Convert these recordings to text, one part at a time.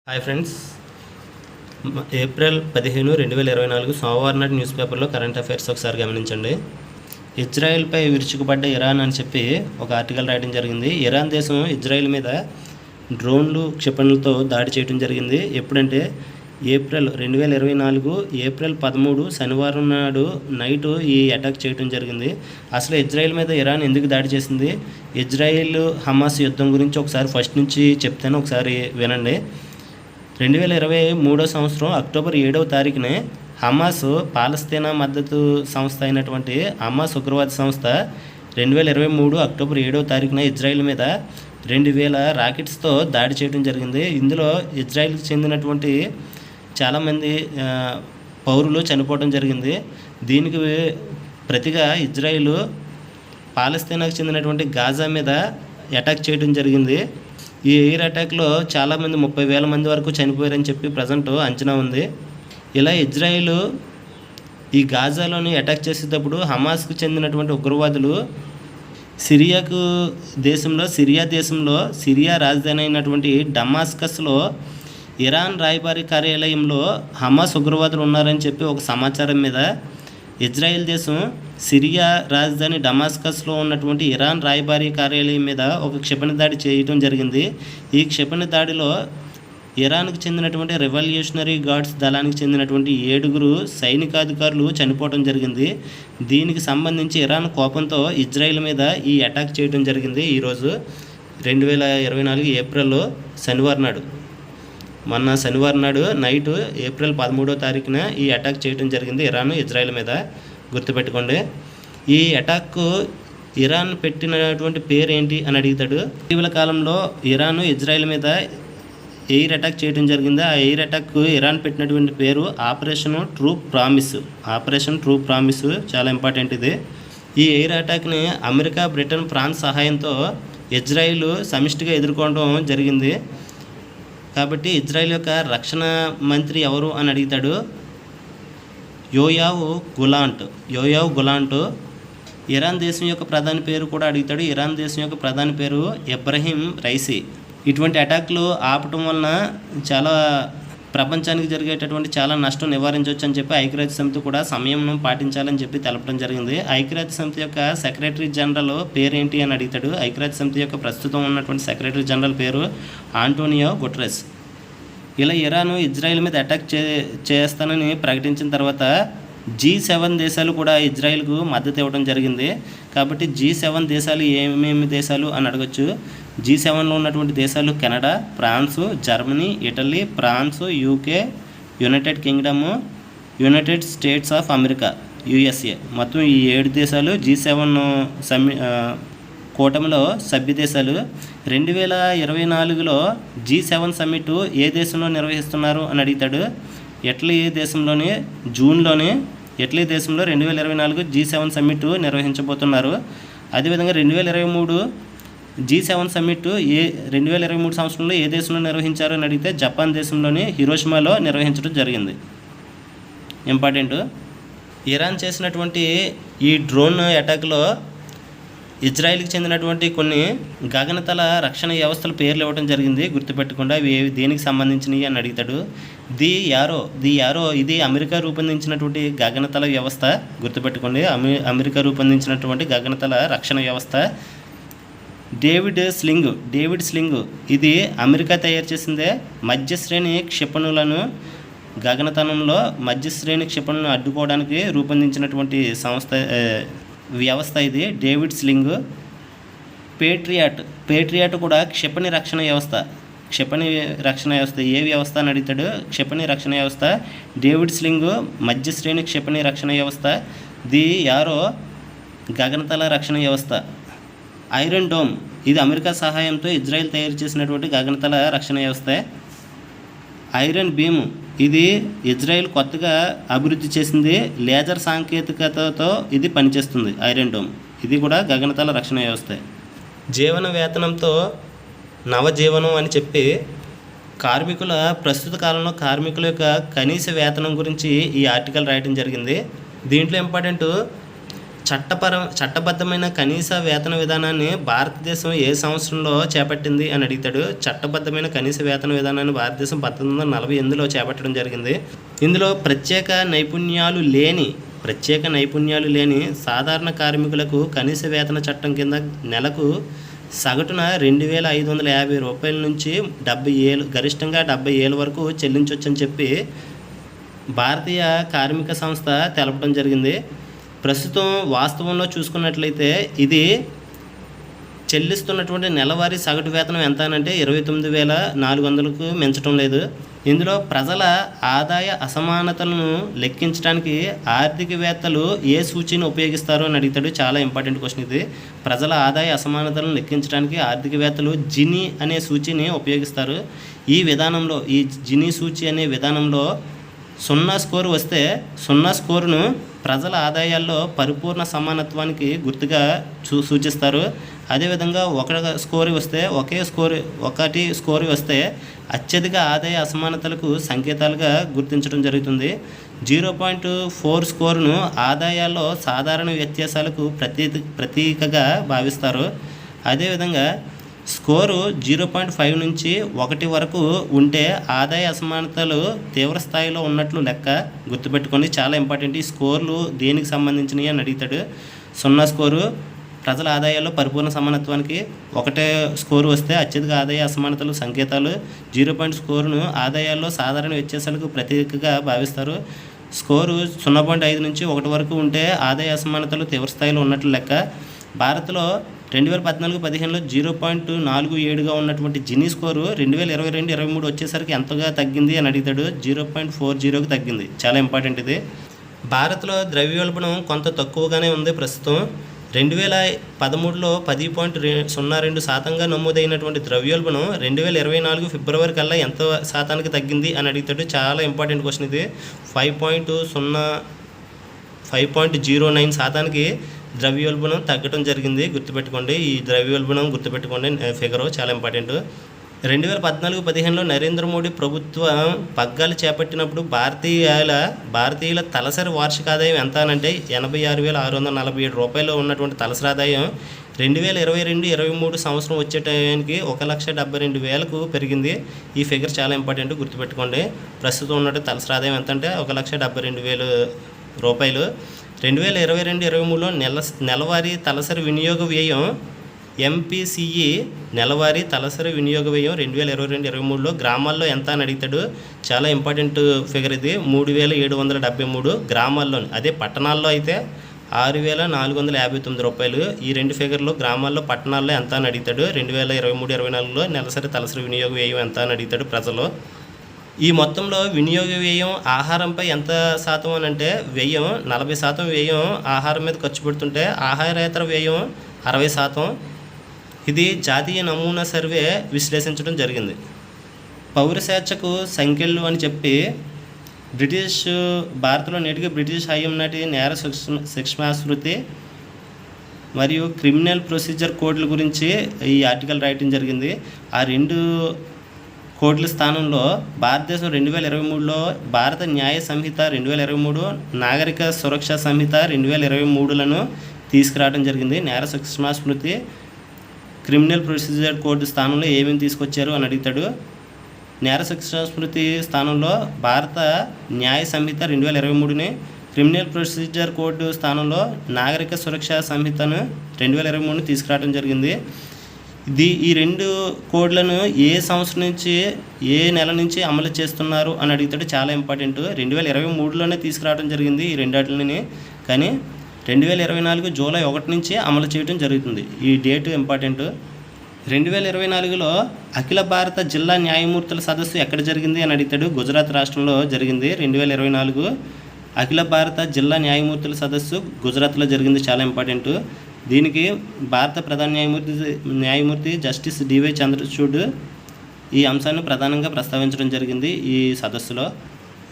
Hi friends, April 15, 2024 సోమవారం నాటి news పేపర్లో కరెంట్ అఫైర్స్ ఒకసారి గమనించండి. ఇజ్రాయెల్పై విరుచుకుపడ్డ ఇరాన్ అని చెప్పి ఒక ఆర్టికల్ రాయడం జరిగింది. ఇరాన్ దేశం ఇజ్రాయెల్ మీద డ్రోన్లు క్షిపణులతో దాడి చేయడం జరిగింది. ఎప్పుడంటే ఏప్రిల్ 2024 ఏప్రిల్ 13 శనివారం నాడు నైటు ఈ అటాక్ చేయడం జరిగింది. అసలు ఇజ్రాయెల్ మీద ఇరాన్ ఎందుకు దాడి చేసింది, ఇజ్రాయెల్ హమాస్ యుద్ధం గురించి ఒకసారి ఫస్ట్ నుంచి చెప్తాను, ఒకసారి వినండి. 2023 సంవత్సరం అక్టోబర్ 7వ తారీఖునే హమాస్ పాలస్తీనా మద్దతు సంస్థ అయినటువంటి హమాస్ ఉగ్రవాద సంస్థ 2023 అక్టోబర్ 7వ తారీఖున ఇజ్రాయెల్ మీద 2000 రాకెట్స్తో దాడి చేయడం జరిగింది. ఇందులో ఇజ్రాయెల్కి చెందినటువంటి చాలామంది పౌరులు చనిపోవడం జరిగింది. దీనికి ప్రతిగా ఇజ్రాయెల్ పాలస్తీనాకు చెందినటువంటి గాజా మీద అటాక్ చేయడం జరిగింది. ఈ ఎయిర్ అటాక్లో చాలామంది 30,000 మంది వరకు చనిపోయారని చెప్పి ప్రజెంట్ అంచనా ఉంది. ఇలా ఇజ్రాయెల్ ఈ గాజాలోని అటాక్ చేసేటప్పుడు హమాస్కు చెందినటువంటి ఉగ్రవాదులు సిరియా దేశంలో సిరియా రాజధాని అయినటువంటి డమాస్కస్లో ఇరాన్ రాయబారి కార్యాలయంలో హమాస్ ఉగ్రవాదులు ఉన్నారని చెప్పి ఒక సమాచారం మీద ఇజ్రాయెల్ దేశం సిరియా రాజధాని డమాస్కస్లో ఉన్నటువంటి ఇరాన్ రాయబారి కార్యాలయం మీద ఒక క్షిపణి దాడి చేయడం జరిగింది. ఈ క్షిపణి దాడిలో ఇరాన్కు చెందినటువంటి రెవల్యూషనరీ గార్డ్స్ దళానికి చెందినటువంటి 7 సైనికాధికారులు చనిపోవడం జరిగింది. దీనికి సంబంధించి ఇరాన్ కోపంతో ఇజ్రాయెల్ మీద ఈ అటాక్ చేయడం జరిగింది. ఈరోజు 2024 ఏప్రిల్ శనివారం నాడు, మొన్న శనివారం నాడు నైటు ఏప్రిల్ 13వ తారీఖున ఈ అటాక్ చేయడం జరిగింది ఇరాన్ ఇజ్రాయెల్ మీద. గుర్తుపెట్టుకోండి. ఈ అటాక్ ఇరాన్ పెట్టినటువంటి పేరు ఏంటి అని అడుగుతాడు. ఇటీవల కాలంలో ఇరాన్ ఇజ్రాయెల్ మీద ఎయిర్ అటాక్ చేయడం జరిగింది. ఆ ఎయిర్ అటాక్ ఇరాన్ పెట్టినటువంటి పేరు ఆపరేషన్ ట్రూ ప్రామిస్. చాలా ఇంపార్టెంట్ ఇది. ఈ ఎయిర్ అటాక్ని అమెరికా, బ్రిటన్, ఫ్రాన్స్ సహాయంతో ఇజ్రాయెల్ సమిష్టిగా ఎదుర్కోవడం జరిగింది. కాబట్టి ఇజ్రాయెల్ యొక్క రక్షణ మంత్రి ఎవరు అని అడుగుతాడు. యోయావ్ గులాంట్. ఇరాన్ దేశం యొక్క ప్రధాని పేరు కూడా అడుగుతాడు. ఇరాన్ దేశం యొక్క ప్రధాని పేరు ఇబ్రహీం రైసీ. ఇటువంటి అటాక్లు ఆపటం వలన చాలా ప్రపంచానికి జరిగేటటువంటి చాలా నష్టం నివారించవచ్చు అని చెప్పి ఐక్యరాజ్య సమితి కూడా సంయమనం పాటించాలని చెప్పి తెలపడం జరిగింది. ఐక్యరాజ్య సమితి యొక్క సెక్రటరీ జనరల్ పేరేంటి అని అడుగుతాడు. ఐక్యరాజ్య సమితి యొక్క ప్రస్తుతం ఉన్నటువంటి సెక్రటరీ జనరల్ పేరు ఆంటోనియో గుటెరెస్. ఇలా ఇరాన్ ఇజ్రాయెల్ మీద అటాక్ చేస్తానని ప్రకటించిన తర్వాత G7 దేశాలు కూడా ఇజ్రాయెల్కు మద్దతు ఇవ్వడం జరిగింది. కాబట్టి G7 దేశాలు ఏమేమి దేశాలు అని అడగచ్చు. G7లో ఉన్నటువంటి దేశాలు Canada, France, Germany, Italy, France, UK, United Kingdom, United States of America, USA. మొత్తం ఈ 7 దేశాలు G7 కూటమిలో సభ్య దేశాలు. 2024లో G7 సమ్మిట్ ఏ దేశంలో నిర్వహిస్తున్నారు అని అడుగుతాడు. ఇటలీ దేశంలోని జూన్లోని ఇటలీ దేశంలో 2024 G7 సమ్మిట్ నిర్వహించబోతున్నారు. అదేవిధంగా 2023 G7 సమ్మిట్ 2023 సంవత్సరంలో ఏ దేశంలో నిర్వహించారు అని అడిగితే జపాన్ దేశంలోని హిరోషిమాలో నిర్వహించడం జరిగింది. ఇంపార్టెంట్. ఇరాన్ చేసినటువంటి ఈ డ్రోన్ అటాక్లో ఇజ్రాయెల్కి చెందినటువంటి కొన్ని గగనతల రక్షణ వ్యవస్థల పేర్లు ఇవ్వడం జరిగింది. గుర్తుపెట్టుకుండా అవి దేనికి సంబంధించినవి అని అడుగుతాడు. ది యారో ఇది అమెరికా రూపొందించినటువంటి గగనతల వ్యవస్థ. గుర్తుపెట్టుకోండి, అమెరికా రూపొందించినటువంటి గగనతల రక్షణ వ్యవస్థ. డేవిడ్ స్లింగ్ ఇది అమెరికా తయారు చేసిందే. మధ్యశ్రేణి క్షిపణులను గగనతలంలో మధ్యశ్రేణి క్షిపణులను అడ్డుకోవడానికి రూపొందించినటువంటి వ్యవస్థ ఇది డేవిడ్ స్లింగ్. పేట్రియాట్ కూడా క్షిపణి రక్షణ వ్యవస్థ. ఏ వ్యవస్థ అని అడుగుతాడు. క్షిపణి రక్షణ వ్యవస్థ. డేవిడ్ స్లింగ్ మధ్యశ్రేణి క్షిపణి రక్షణ వ్యవస్థ. ది యారో గగనతల రక్షణ వ్యవస్థ. ఐరన్ డోమ్ ఇది అమెరికా సహాయంతో ఇజ్రాయెల్ తయారు చేసినటువంటి గగనతల రక్షణ వ్యవస్థ. ఐరన్ బీమ్ ఇది ఇజ్రాయెల్ కొత్తగా అభివృద్ధి చేసింది. లేజర్ సాంకేతికతతో ఇది పనిచేస్తుంది. ఐరన్ డోమ్ ఇది కూడా గగనతల రక్షణ వ్యవస్థ. జీవన వేతనంతో నవజీవనం అని చెప్పి ప్రస్తుత కాలంలో కార్మికుల యొక్క కనీస వేతనం గురించి ఈ ఆర్టికల్ రాయడం జరిగింది. దీంట్లో ఇంపార్టెంట్ చట్టబద్ధమైన కనీస వేతన విధానాన్ని భారతదేశం ఏ సంవత్సరంలో చేపట్టింది అని అడుగుతాడు. చట్టబద్ధమైన కనీస వేతన విధానాన్ని భారతదేశం 1948లో చేపట్టడం జరిగింది. ఇందులో ప్రత్యేక నైపుణ్యాలు లేని సాధారణ కార్మికులకు కనీస వేతన చట్టం కింద నెలకు సగటున 2,550 రూపాయల నుంచి 70,000 గరిష్టంగా 70,000 వరకు చెల్లించవచ్చని చెప్పి భారతీయ కార్మిక సంస్థ తెలపడం జరిగింది. ప్రస్తుతం వాస్తవంలో చూసుకున్నట్లయితే ఇది చెల్లిస్తున్నటువంటి నెలవారీ సగటు వేతనం ఎంత అంటే 29,400కు మించడం లేదు. ఇందులో ప్రజల ఆదాయ అసమానతలను లెక్కించడానికి ఆర్థికవేత్తలు ఏ సూచీని ఉపయోగిస్తారు అని అడుగుతాడు. చాలా ఇంపార్టెంట్ క్వశ్చన్ ఇది. ప్రజల ఆదాయ అసమానతలను లెక్కించడానికి ఆర్థికవేత్తలు జిని అనే సూచీని ఉపయోగిస్తారు. ఈ జిని సూచీ అనే విధానంలో 0 స్కోరు వస్తే 0 స్కోరును ప్రజల ఆదాయాల్లో పరిపూర్ణ సమానత్వానికి గుర్తుగా సూచిస్తారు. అదేవిధంగా 1 స్కోరు వస్తే అత్యధిక ఆదాయ అసమానతలకు సంకేతాలుగా గుర్తించడం జరుగుతుంది. 0.4 స్కోరును ఆదాయాల్లో సాధారణ వ్యత్యాసాలకు ప్రతీకగా భావిస్తారు. అదేవిధంగా స్కోరు 0.5 నుంచి 1 వరకు ఉంటే ఆదాయ అసమానతలు తీవ్ర స్థాయిలో ఉన్నట్లు లెక్క. గుర్తుపెట్టుకోండి, చాలా ఇంపార్టెంట్. ఈ స్కోర్లు దేనికి సంబంధించినవి అని అడుగుతాడు. 0 స్కోరు ప్రజల ఆదాయాల్లో పరిపూర్ణ సమానత్వానికి, 1 స్కోరు వస్తే అత్యధిక ఆదాయ అసమానతలు సంకేతాలు, 0 స్కోరును ఆదాయాల్లో సాధారణ వ్యత్యాసాలకు ప్రతీకగా భావిస్తారు. స్కోరు 0.5 నుంచి 1 వరకు ఉంటే ఆదాయ అసమానతలు తీవ్ర స్థాయిలో ఉన్నట్లు లెక్క. భారత్లో 2014-15లో 0.47గా ఉన్నటువంటి జిని స్కోరు 2022-23 వచ్చేసరికి ఎంతగా తగ్గింది అని అడుగుతాడు. 0.40కు తగ్గింది. చాలా ఇంపార్టెంట్ ఇది. భారత్లో ద్రవ్యోల్బణం కొంత తక్కువగానే ఉంది ప్రస్తుతం. 2013లో 10.02% నమోదైనటువంటి ద్రవ్యోల్బణం 2024 ఫిబ్రవరి కల్లా ఎంత శాతానికి తగ్గింది అని అడుగుతాడు. చాలా ఇంపార్టెంట్ క్వశ్చన్ ఇది. 5.09% ద్రవ్యోల్బణం తగ్గడం జరిగింది. గుర్తుపెట్టుకోండి, ఈ ద్రవ్యోల్బణం ఫిగరు చాలా ఇంపార్టెంట్. 2014-15లో నరేంద్ర మోడీ ప్రభుత్వం పగ్గాలు చేపట్టినప్పుడు భారతీయుల తలసరి వార్షిక ఆదాయం ఎంత అనంటే 86,647 రూపాయలు ఉన్నటువంటి తలసరి ఆదాయం 2022-23 సంవత్సరం వచ్చే టైంకి 1,72,000కు పెరిగింది. ఈ ఫిగర్ చాలా ఇంపార్టెంట్, గుర్తుపెట్టుకోండి. ప్రస్తుతం ఉన్నటువంటి తలసరి ఆదాయం ఎంత అంటే 1,72,000 రూపాయలు. 2022-23లో నెలవారీ తలసరి వినియోగ వ్యయం MPCE నెలవారీ తలసరి వినియోగ వ్యయం 2022-23లో గ్రామాల్లో ఎంత అని అడుగుతాడు. చాలా ఇంపార్టెంట్ ఫిగర్ ఇది. 3,773 గ్రామాల్లోని. అదే పట్టణాల్లో అయితే 6,459 రూపాయలు. ఈ 2 ఫిగర్లు గ్రామాల్లో పట్టణాల్లో ఎంత అని అడుగుతాడు. 2023-24లో నెలసరి తలసరి వినియోగ వ్యయం ఎంత అని అడుగుతాడు ప్రజలు. ఈ మొత్తంలో వినియోగ వ్యయం ఆహారంపై ఎంత శాతం అని అంటే వ్యయం 40% వ్యయం ఆహారం మీద ఖర్చు పెడుతుంటే ఆహారేతర వ్యయం 60%. ఇది జాతీయ నమూనా సర్వే విశ్లేషించడం జరిగింది. పౌర స్వేచ్ఛకు సంఖ్యలు అని చెప్పి భారత్లో నేటికి బ్రిటిష్ హయాం నాటి నేర శిక్షాస్మృతి మరియు క్రిమినల్ ప్రొసీజర్ కోడ్ల గురించి ఈ ఆర్టికల్ రాయటం జరిగింది. ఆ 2 కోడ్ల స్థానంలో భారతదేశం 2023లో భారత న్యాయ సంహిత 2023, నాగరిక సురక్ష సంహిత 2023లను తీసుకురావడం జరిగింది. నేర శిక్షాస్మృతి, క్రిమినల్ ప్రొసీజర్ కోడ్ స్థానంలో ఏమేమి తీసుకొచ్చారు అని అడుగుతాడు. నేర శిక్షాస్మృతి స్థానంలో భారత న్యాయ సంహిత 2023ని, క్రిమినల్ ప్రొసీజర్ కోడ్ స్థానంలో నాగరిక సురక్ష సంహితను 2023ని తీసుకురావడం జరిగింది. ఈ 2 కోడ్లను ఏ సంవత్సరం నుంచి ఏ నెల నుంచి అమలు చేస్తున్నారు అని అడుగుతాడు. చాలా ఇంపార్టెంట్. 2023లోనే తీసుకురావడం జరిగింది ఈ 2 వాటిని, కానీ 2024 జూలై 1 నుంచి అమలు చేయడం జరుగుతుంది. ఈ డేట్ ఇంపార్టెంట్. 2024లో అఖిల భారత జిల్లా న్యాయమూర్తుల సదస్సు ఎక్కడ జరిగింది అని అడుగుతాడు. గుజరాత్ రాష్ట్రంలో జరిగింది. 2024 అఖిల భారత జిల్లా న్యాయమూర్తుల సదస్సు గుజరాత్లో జరిగింది. చాలా ఇంపార్టెంట్. దీనికి భారత ప్రధాన న్యాయమూర్తి జస్టిస్ డివై చంద్రచూడ్ ఈ అంశాన్ని ప్రధానంగా ప్రస్తావించడం జరిగింది ఈ సదస్సులో.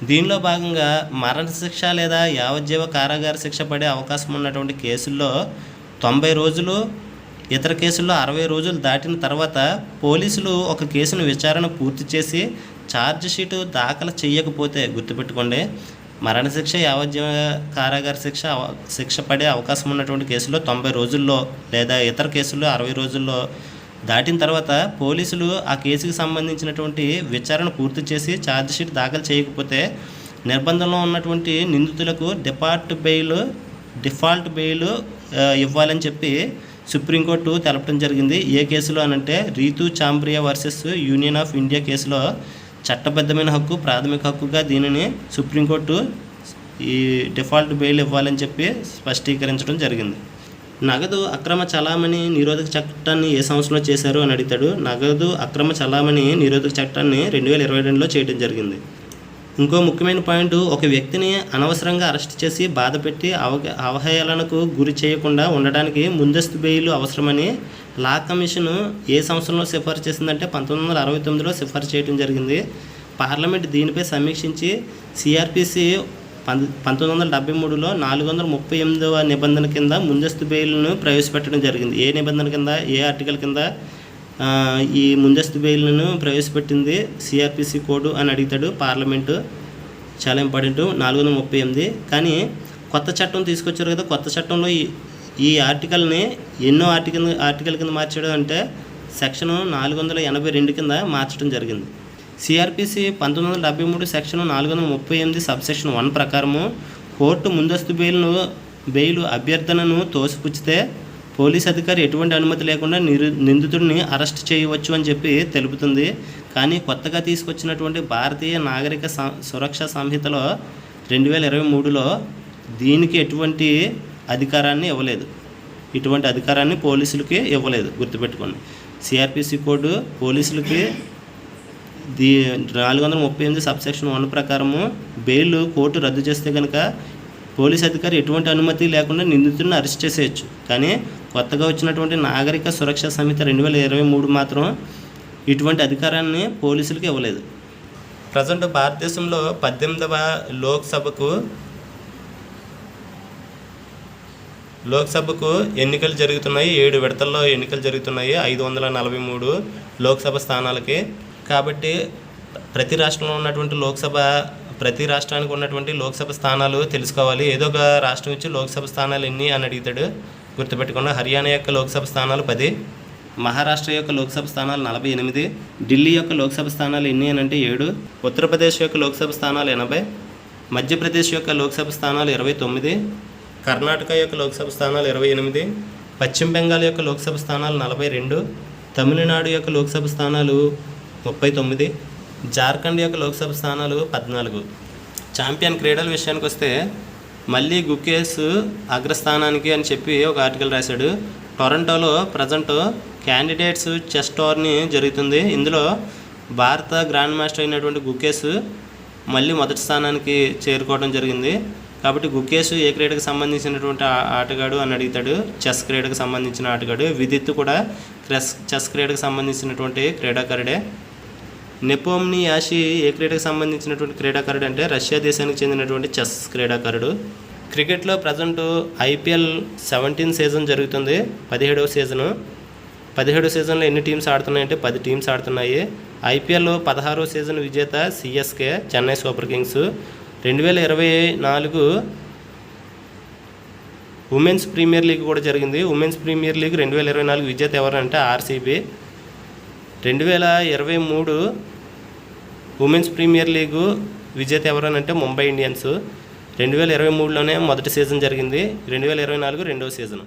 దీనిలో భాగంగా మరణశిక్ష లేదా యావజ్జీవ కారాగార శిక్ష పడే అవకాశం ఉన్నటువంటి కేసుల్లో 90 రోజులు, ఇతర కేసుల్లో 60 రోజులు దాటిన తర్వాత పోలీసులు ఒక కేసును విచారణ పూర్తి చేసి ఛార్జ్ షీటు దాఖలు చేయకపోతే, గుర్తుపెట్టుకోండి, మరణశిక్ష, యావజ్జీవ కారాగార శిక్ష పడే అవకాశం ఉన్నటువంటి కేసులో 90 రోజుల్లో లేదా ఇతర కేసుల్లో 60 రోజుల్లో దాటిన తర్వాత పోలీసులు ఆ కేసుకి సంబంధించినటువంటి విచారణ పూర్తి చేసి ఛార్జ్షీట్ దాఖలు చేయకపోతే నిర్బంధంలో ఉన్నటువంటి నిందితులకు డిఫాల్ట్ బెయిల్ ఇవ్వాలని చెప్పి సుప్రీంకోర్టు తెలపడం జరిగింది. ఏ కేసులో అనంటే Ritu Chhabria versus union of India కేసులో చట్టబద్ధమైన హక్కు, ప్రాథమిక హక్కుగా దీనిని సుప్రీంకోర్టు ఈ డిఫాల్ట్ బెయిల్ ఇవ్వాలని చెప్పి స్పష్టీకరించడం జరిగింది. నగదు అక్రమ చలామణి నిరోధక చట్టాన్ని ఏ సంవత్సరంలో చేశారు అని అడుగుతాడు. నగదు అక్రమ చలామణి నిరోధక చట్టాన్ని 2022లో చేయడం జరిగింది. ఇంకో ముఖ్యమైన పాయింట్, ఒక వ్యక్తిని అనవసరంగా అరెస్ట్ చేసి బాధపెట్టి అవహేళనకు గురి చేయకుండా ఉండడానికి ముందస్తు బెయిల్ అవసరమని లా కమిషన్ ఏ సంవత్సరంలో సిఫార్సు చేసిందంటే 1969లో సిఫార్సు చేయడం జరిగింది. పార్లమెంట్ దీనిపై సమీక్షించి సిఆర్పిసి 1973లో 438వ నిబంధన కింద ముందస్తు బెయిల్ను ప్రవేశపెట్టడం జరిగింది. ఏ నిబంధన కింద, ఏ ఆర్టికల్ కింద ఈ ముందస్తు బెయిల్ను ప్రవేశపెట్టింది సిఆర్పిసి కోడ్ అని అడుగుతాడు పార్లమెంటు. చాలా ఇంపార్టెంట్ 438. కానీ కొత్త చట్టం తీసుకొచ్చారు కదా, కొత్త చట్టంలో ఈ ఆర్టికల్ని ఎన్నో ఆర్టికల్ కింద మార్చడం అంటే సెక్షన్ 482 కింద మార్చడం జరిగింది. సిఆర్పిసి 1973 సెక్షన్ 438 సబ్సెక్షన్ 1 ప్రకారము కోర్టు ముందస్తు బెయిల్ అభ్యర్థనను తోసిపుచ్చితే పోలీస్ అధికారి ఎటువంటి అనుమతి లేకుండా నిందితుడిని అరెస్ట్ చేయవచ్చు అని చెప్పి తెలుపుతుంది. కానీ కొత్తగా తీసుకొచ్చినటువంటి భారతీయ నాగరిక సురక్షా సంహితలో 2023లో దీనికి ఎటువంటి అధికారాన్ని ఇవ్వలేదు. ఇటువంటి అధికారాన్ని పోలీసులకి ఇవ్వలేదు, గుర్తుపెట్టుకోండి. సిఆర్పిసి కోడ్ పోలీసులకి 438 సబ్సెక్షన్ 1 ప్రకారము బెయిల్ కోర్టు రద్దు చేస్తే కనుక పోలీస్ అధికారి ఎటువంటి అనుమతి లేకుండా నిందితుడిని అరెస్ట్ చేసేయచ్చు. కానీ కొత్తగా వచ్చినటువంటి నాగరిక సురక్షా సంహిత 2023 మాత్రం ఇటువంటి అధికారాన్ని పోలీసులకు ఇవ్వలేదు. ప్రజెంట్ భారతదేశంలో 18వ లోక్సభకు ఎన్నికలు జరుగుతున్నాయి. 7 విడతల్లో ఎన్నికలు జరుగుతున్నాయి 543 లోక్సభ స్థానాలకి. కాబట్టి ప్రతి రాష్ట్రానికి ఉన్నటువంటి లోక్సభ స్థానాలు తెలుసుకోవాలి. ఏదో ఒక రాష్ట్రం ఇచ్చి లోక్సభ స్థానాలు ఎన్ని అని అడుగుతాడు, గుర్తుపెట్టుకున్న. హర్యానా యొక్క లోక్సభ స్థానాలు 10, మహారాష్ట్ర యొక్క లోక్సభ స్థానాలు 48, ఢిల్లీ యొక్క లోక్సభ స్థానాలు ఎన్ని అని అంటే 7, ఉత్తరప్రదేశ్ యొక్క లోక్సభ స్థానాలు 80, మధ్యప్రదేశ్ యొక్క లోక్సభ స్థానాలు 29, కర్ణాటక యొక్క లోక్సభ స్థానాలు 28, పశ్చిమ బెంగాల్ యొక్క లోక్సభ స్థానాలు 42, తమిళనాడు యొక్క లోక్సభ స్థానాలు 39, జార్ఖండ్ యొక్క లోక్సభ స్థానాలు 14. ఛాంపియన్ క్రీడల విషయానికి వస్తే మళ్ళీ గుకేష్ అగ్రస్థానానికి అని చెప్పి ఒక ఆర్టికల్ రాశాడు. టొరంటోలో ప్రజెంట్ క్యాండిడేట్స్ చెస్ టోర్నీ జరుగుతుంది. ఇందులో భారత గ్రాండ్ మాస్టర్ అయినటువంటి గుకేష్ మళ్ళీ మొదటి స్థానానికి చేరుకోవడం జరిగింది. కాబట్టి గుకేష్ ఏ క్రీడకు సంబంధించినటువంటి ఆటగాడు అని అడుగుతాడు, చెస్ క్రీడకు సంబంధించిన ఆటగాడు. విదిత్ కూడా చెస్ క్రీడకు సంబంధించినటువంటి క్రీడాకారుడే. నెపోమ్ని యాషి ఏ క్రీడకు సంబంధించినటువంటి క్రీడాకారుడు అంటే రష్యా దేశానికి చెందినటువంటి చెస్ క్రీడాకారుడు. క్రికెట్లో ప్రజెంట్ ఐపీఎల్ 17 సీజన్ జరుగుతుంది, 17వ సీజను. 17వ సీజన్లో ఎన్ని టీమ్స్ ఆడుతున్నాయంటే 10 టీమ్స్ ఆడుతున్నాయి. ఐపీఎల్లో 16వ సీజన్ విజేత CSK Chennai Super Kings. 2024 Women's Premier League కూడా జరిగింది. ఉమెన్స్ ప్రీమియర్ లీగ్ 2024 విజేత ఎవరంటే ఆర్సీబీ. 2023 ఉమెన్స్ ప్రీమియర్ లీగు విజేత ఎవరనంటే ముంబై ఇండియన్స్. 2023లోనే మొదటి సీజన్ జరిగింది, 2024 రెండవ సీజన్.